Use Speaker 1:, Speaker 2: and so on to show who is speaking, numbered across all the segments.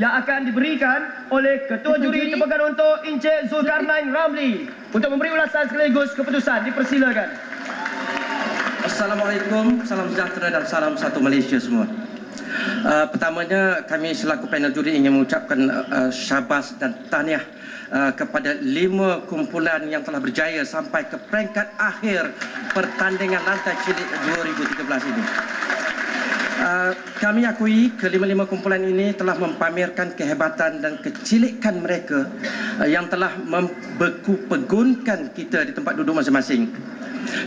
Speaker 1: yang akan diberikan oleh Ketua Juri Tembakan untuk Encik Zulkarnain Ramli untuk memberi ulasan sekaligus keputusan. Dipersilakan.
Speaker 2: Assalamualaikum, salam sejahtera dan salam satu Malaysia semua. Pertamanya kami selaku panel juri ingin mengucapkan syabas dan tahniah kepada 5 kumpulan yang telah berjaya sampai ke peringkat akhir pertandingan lantai cilik 2013 ini. Kami akui kelima-lima kumpulan ini telah mempamerkan kehebatan dan kecilikan mereka yang telah membeku-pegunkan kita di tempat duduk masing-masing.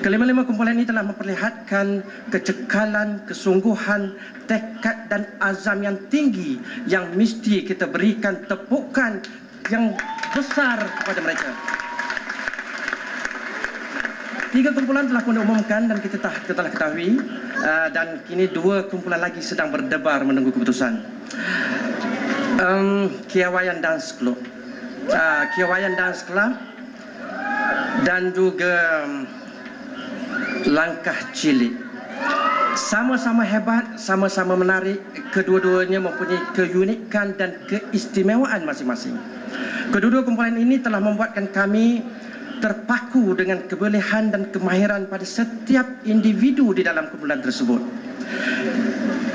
Speaker 2: Kelima-lima kumpulan ini telah memperlihatkan kecekalan, kesungguhan, tekad dan azam yang tinggi yang mesti kita berikan tepukan yang besar kepada mereka. 3 kumpulan telah pun diumumkan dan kita telah ketahui, dan kini 2 kumpulan lagi sedang berdebar menunggu keputusan. Kiawayan Dance Club, dan juga Langkah Cilik. Sama-sama hebat, sama-sama menarik, kedua-duanya mempunyai keunikan dan keistimewaan masing-masing. Kedua-dua kumpulan ini telah membuatkan kami terpaku dengan kebolehan dan kemahiran pada setiap individu di dalam kumpulan tersebut.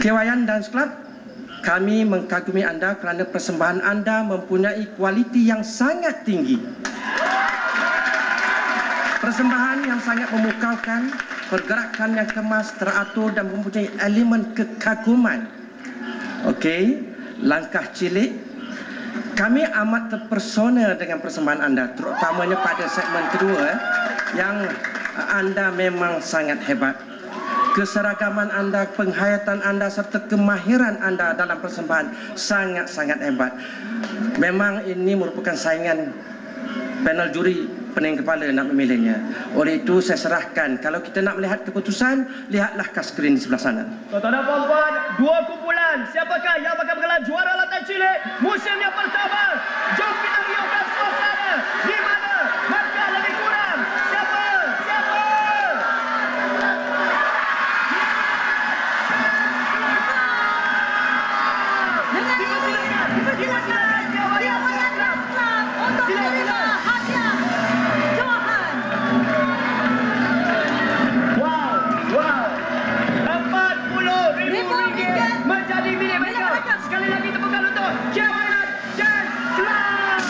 Speaker 2: Kewayan Dance Club, kami mengagumi anda kerana persembahan anda mempunyai kualiti yang sangat tinggi. Persembahan yang sangat memukaukan, pergerakan yang kemas, teratur dan mempunyai elemen kekaguman. Okey, Langkah Cilik, kami amat terpersona dengan persembahan anda, terutamanya pada segmen kedua yang anda memang sangat hebat. Keseragaman anda, penghayatan anda serta kemahiran anda dalam persembahan sangat-sangat hebat. Memang ini merupakan saingan panel juri pening kepala nak memilihnya. Oleh itu saya serahkan, kalau kita nak melihat keputusan, lihatlah ke skrin di sebelah sana.
Speaker 1: Tuan-tuan dan puan-puan, 2 kumpulan, siapakah yang bakal bergelar juara lantai cilik musim yang pertama? Jom kita riuhkan suasana. Di mana markah lebih kurang? Siapa? Dipersilakan Kewayan Dance Club untuk menerima hadiah Johan. Wow, RM40,000 menjadi milik mereka. Sekali lagi tepukan untuk Kewayan Dance Club.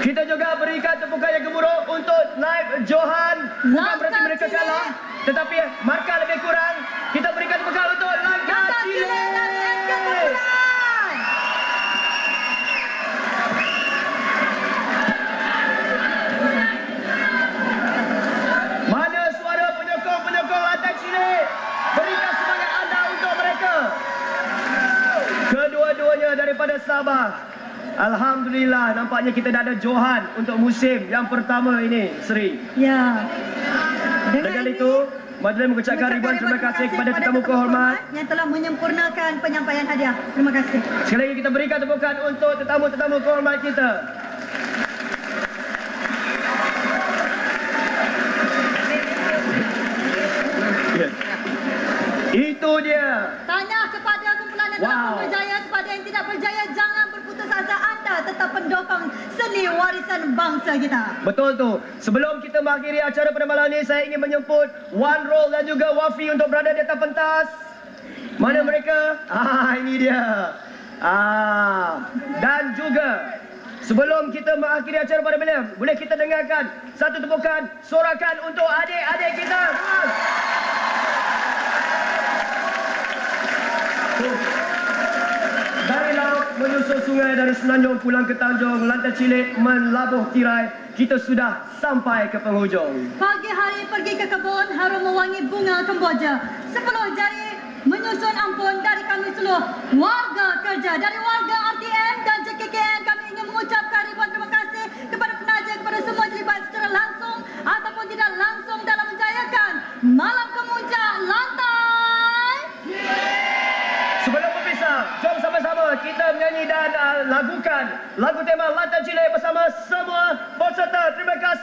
Speaker 1: Kita juga berikan tepukan yang gemuruh untuk Naib Johan. Bukan berarti mereka kalah, tetapi markah lebih kurang. Kita berikan tepukan untuk Langkah Cilik. Mana suara penyokong-penyokong lantai cilik? Berikan semangat anda untuk mereka. Kedua-duanya daripada Sabah. Alhamdulillah, nampaknya kita dah ada Johan untuk musim yang pertama ini, Sri.
Speaker 3: Ya.
Speaker 1: Dengan itu, majlis mengucapkan ribuan terima kasih kepada tetamu kehormat
Speaker 3: yang telah menyempurnakan penyampaian hadiah. Terima kasih.
Speaker 1: Sekali lagi kita berikan tepukan untuk tetamu-tetamu kehormat kita. Itu dia.
Speaker 3: Tanya kepada kumpulan yang telah berjaya, kepada yang tidak berjaya, jangan berputus asa, anda tetap pendokong seni warisan bangsa kita.
Speaker 1: Betul tu. Sebelum kita mengakhiri acara pada malam ini, saya ingin menjemput Wan Roll dan juga Wafi untuk berada di atas pentas. Mana mereka? Ini dia. Dan juga sebelum kita mengakhiri acara pada malam, boleh kita dengarkan satu tepukan sorakan untuk adik-adik kita. Dari laut menyusur sungai, dari Semenanjung pulang ke Tanjung, lantai cilik melabuh tirai, kita sudah sampai ke penghujung.
Speaker 3: Pagi hari pergi ke kebun, harum mewangi bunga kemboja. 10 jari menyusun ampun dari kami seluruh warga kerja. Dari warga RTM dan JKKN, kami ingin mengucapkan ribuan terima kasih kepada penaja, kepada semua terlibat secara langsung ataupun tidak langsung dalam menjayakan Malam Kemuncak Lantai.
Speaker 1: Sebelum berpisah, jom sama-sama kita menyanyi dan lagukan lagu tema Lantai Cilik bersama semua peserta. Terima kasih.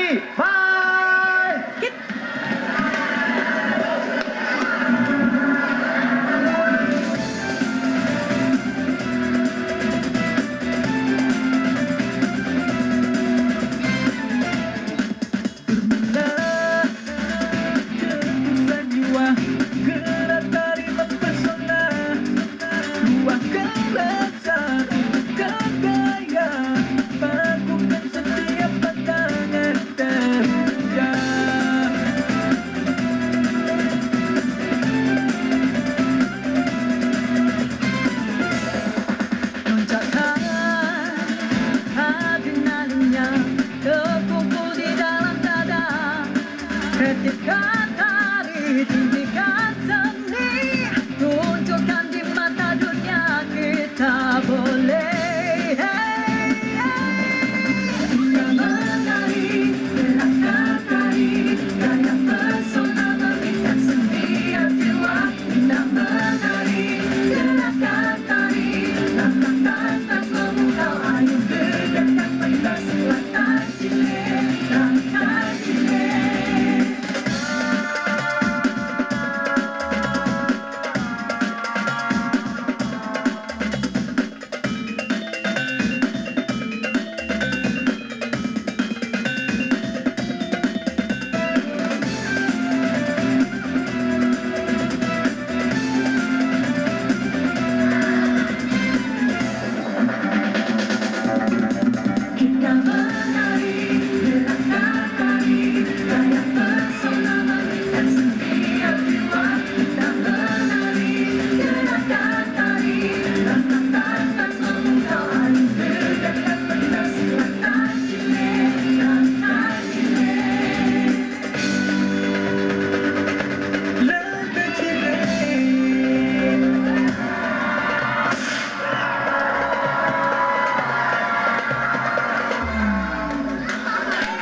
Speaker 1: lagi.